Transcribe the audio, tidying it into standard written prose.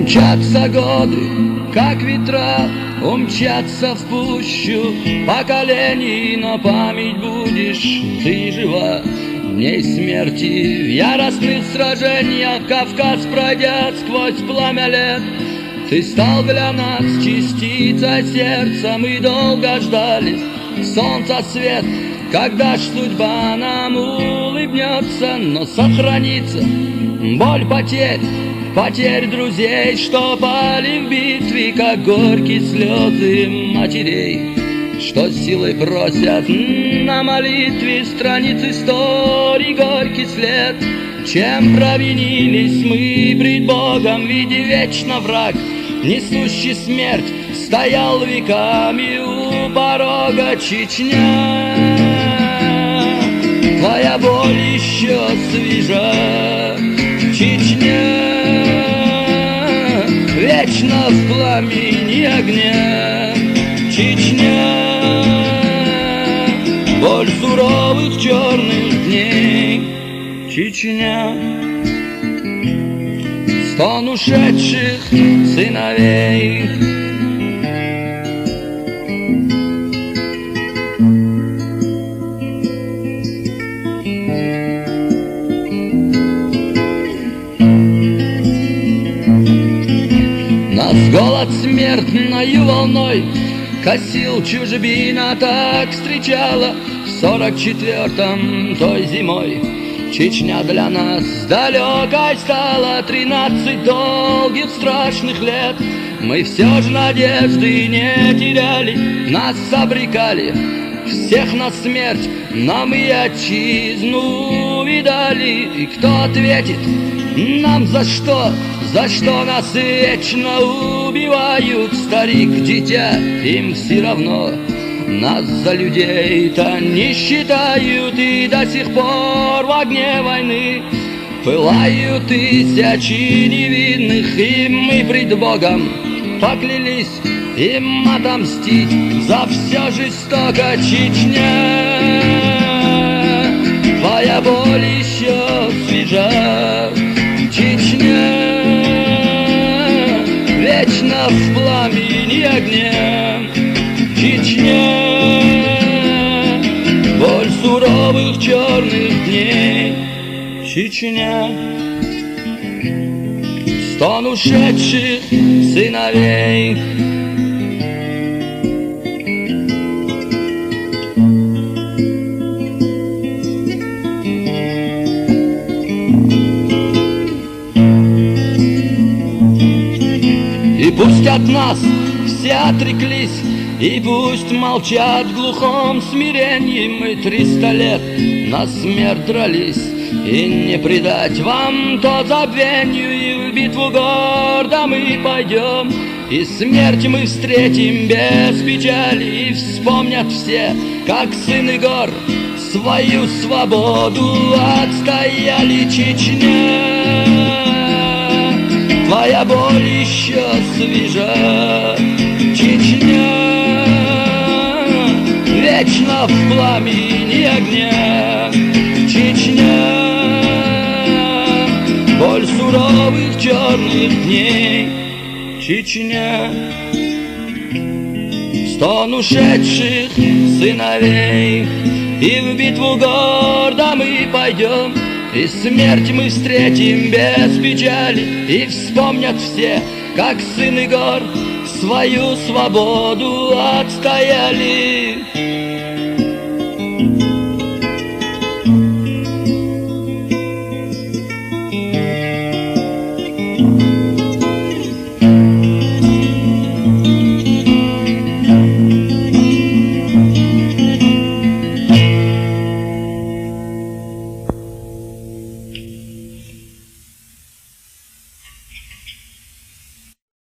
Мчатся годы, как ветра, умчатся в пущу поколений, но память будешь ты жива. В дней смерти, в яростных сражениях, Кавказ пройдя сквозь пламя лет, ты стал для нас частицей сердца. Мы долго ждали солнца свет, когда ж судьба нам улыбнется, но сохранится боль потерь, потерь друзей, что пали в битве, как горькие слезы матерей, что силой просят на молитве страниц истории горький след. Чем провинились мы пред Богом, видя вечно враг, несущий смерть, стоял веками у порога. Чечня, твоя боль еще свежа. Чечня, вечно в пламени огня. Чечня, боль суровых черных дней. Чечня, стон ушедших сыновей. Нас голод смертною волной косил, чужбина так встречала в 44-м той зимой. Чечня для нас далекой стала 13 долгих страшных лет. Мы все же надежды не теряли, нас обрекали всех на смерть, но мы отчизну видали. И кто ответит нам за что нас вечно убивают? Старик, дитя, им все равно. Нас за людей-то не считают, и до сих пор в огне войны пылают тысячи невинных. И мы пред Богом поклялись им отомстить за все жестоко. Чечня, твоя боль еще свежа. Чечня, вечно в пламени огня. Чечня, боль суровых черных дней. Чечня, стон ушедших сыновей. И пусть от нас все отреклись, и пусть молчат в глухом смирении. Мы 300 лет на смерть дрались, и не предать вам то забвению. И в битву гордо мы пойдем, и смерть мы встретим без печали. И вспомнят все, как сыны гор свою свободу отстояли. Чечня, твоя боль еще свежа. Чечня, вечно в пламени огня. Чечня, боль суровых черных дней. Чечня, стон ушедших сыновей. И в битву гордо мы пойдем, и смерть мы встретим без печали. И вспомнят все, как сыны гор свою свободу отстояли.